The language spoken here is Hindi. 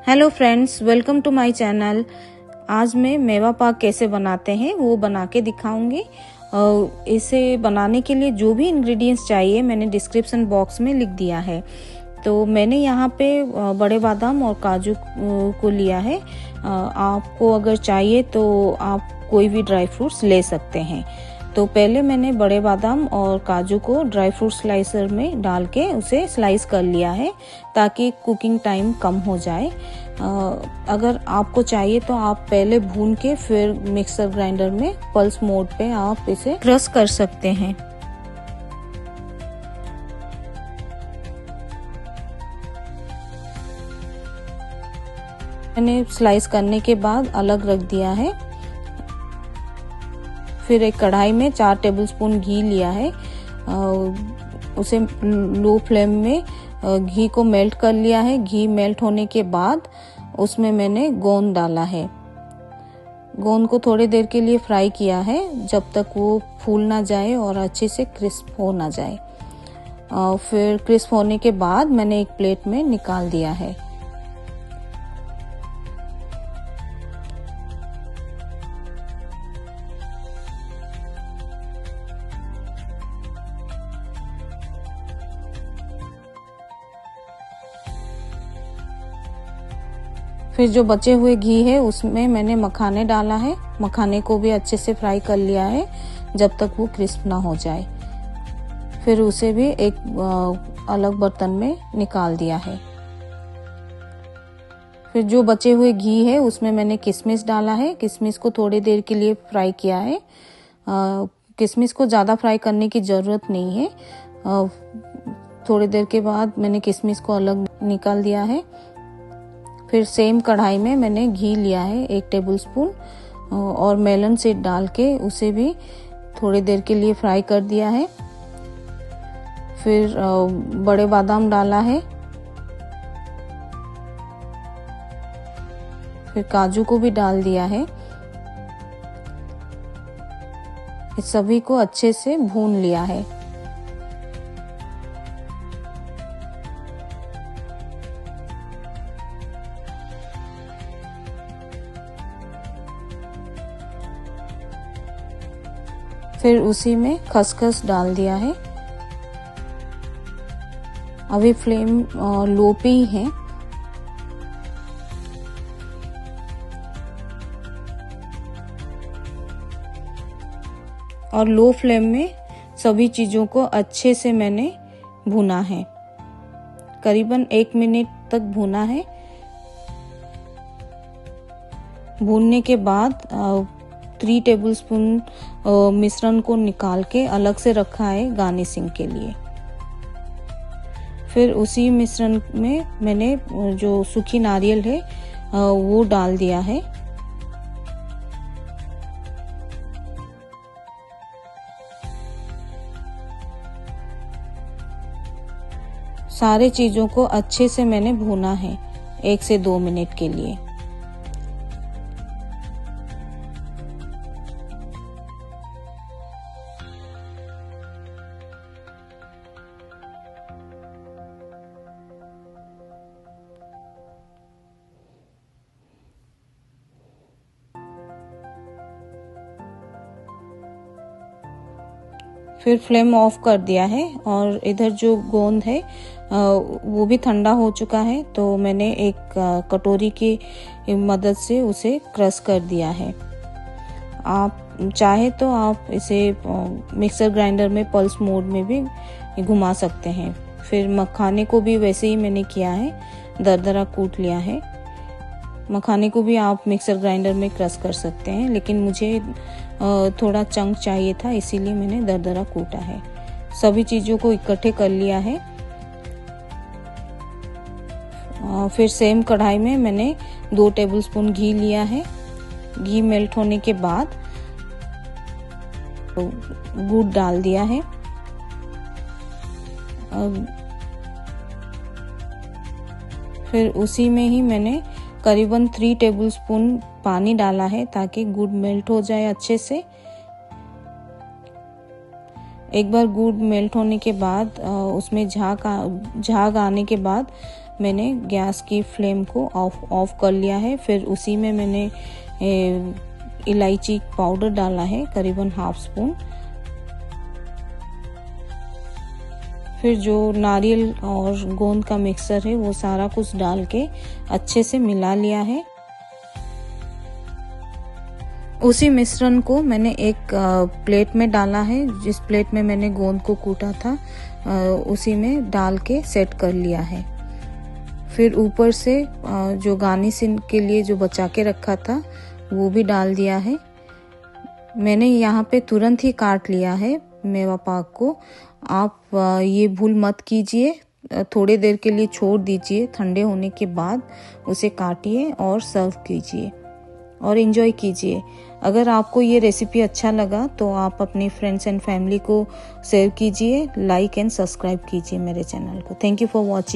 Hello friends, welcome to my channel. आज मैं मेवा पाक कैसे बनाते हैं वो बना के दिखाऊंगी। इसे बनाने के लिए जो भी इंग्रेडिएंट्स चाहिए मैंने डिस्क्रिप्शन बॉक्स में लिख दिया है। तो मैंने यहाँ पे बड़े बादाम और काजू को लिया है। आपको अगर चाहिए तो आप कोई भी ड्राई फ्रूट्स ले सकते हैं। तो पहले मैंने बड़े बादाम और काजू को ड्राई फ्रूट स्लाइसर में डाल के उसे स्लाइस कर लिया है ताकि कुकिंग टाइम कम हो जाए। अगर आपको चाहिए तो आप पहले भून के फिर मिक्सर ग्राइंडर में पल्स मोड पे आप इसे क्रश कर सकते हैं। मैंने स्लाइस करने के बाद अलग रख दिया है। फिर एक कढ़ाई में 4 टेबलस्पून घी लिया है। उसे लो फ्लेम में घी को मेल्ट कर लिया है। घी मेल्ट होने के बाद उसमें मैंने गोंद डाला है। गोंद को थोड़ी देर के लिए फ्राई किया है जब तक वो फूल ना जाए और अच्छे से क्रिस्प हो ना जाए। फिर क्रिस्प होने के बाद मैंने एक प्लेट में निकाल दिया है। फिर जो बचे हुए घी है उसमें मैंने मखाने डाला है। मखाने को भी अच्छे से फ्राई कर लिया है जब तक वो क्रिस्प ना हो जाए। फिर उसे भी एक अलग बर्तन में निकाल दिया है। फिर जो बचे हुए घी है उसमें मैंने किशमिश डाला है। किशमिश को थोड़ी देर के लिए फ्राई किया है। किशमिश को ज़्यादा फ्राई करने की ज़रूरत नहीं है। थोड़ी देर के बाद मैंने किशमिश को अलग निकाल दिया है। फिर सेम कढ़ाई में मैंने घी लिया है 1 टेबलस्पून और मेलन सीड डाल के उसे भी थोड़ी देर के लिए फ्राई कर दिया है। फिर बड़े बादाम डाला है। फिर काजू को भी डाल दिया है। इस सभी को अच्छे से भून लिया है। फिर उसी में खसखस डाल दिया है। अभी फ्लेम लो पे ही है। और लो फ्लेम में सभी चीज़ों को अच्छे से मैंने भुना है। करीबन 1 मिनट तक भुना है। भूनने के बाद 3 टेबलस्पून मिश्रण को निकाल के अलग से रखा है गार्निशिंग के लिए। फिर उसी मिश्रण में मैंने जो सूखी नारियल है वो डाल दिया है। सारे चीज़ों को अच्छे से मैंने भूना है 1 से 2 मिनट के लिए। फिर फ्लेम ऑफ कर दिया है और इधर जो गोंद है वो भी ठंडा हो चुका है। तो मैंने एक कटोरी की मदद से उसे क्रश कर दिया है। आप चाहे तो आप इसे मिक्सर ग्राइंडर में पल्स मोड में भी घुमा सकते हैं। फिर मखाने को भी वैसे ही मैंने किया है, दरदरा कूट लिया है। मखाने को भी आप मिक्सर ग्राइंडर में क्रश कर सकते हैं, लेकिन मुझे थोड़ा चंक चाहिए था इसीलिए मैंने दरदरा कूटा है। सभी चीज़ों को इकट्ठे कर लिया है। फिर सेम कढ़ाई में मैंने 2 टेबलस्पून घी लिया है। घी मेल्ट होने के बाद गुड़ डाल दिया है। फिर उसी में ही मैंने करीबन 3 टेबलस्पून पानी डाला है ताकि गुड़ मेल्ट हो जाए अच्छे से। एक बार गुड़ मेल्ट होने के बाद उसमें झाग आने के बाद मैंने गैस की फ्लेम को ऑफ कर लिया है। फिर उसी में मैंने इलायची पाउडर डाला है करीबन हाफ स्पून। फिर जो नारियल और गोंद का मिक्सचर है वो सारा कुछ डाल के अच्छे से मिला लिया है। उसी मिश्रण को मैंने एक प्लेट में डाला है। जिस प्लेट में मैंने गोंद को कूटा था उसी में डाल के सेट कर लिया है। फिर ऊपर से जो गार्निशिंग के लिए जो बचा के रखा था वो भी डाल दिया है। मैंने यहाँ पे तुरंत ही काट लिया है मेवा पाक को। आप ये भूल मत कीजिए, थोड़ी देर के लिए छोड़ दीजिए, ठंडे होने के बाद उसे काटिए और सर्व कीजिए और एंजॉय कीजिए। अगर आपको ये रेसिपी अच्छा लगा तो आप अपनी फ्रेंड्स एंड फैमिली को शेयर कीजिए, लाइक एंड सब्सक्राइब कीजिए मेरे चैनल को। Thank you for watching.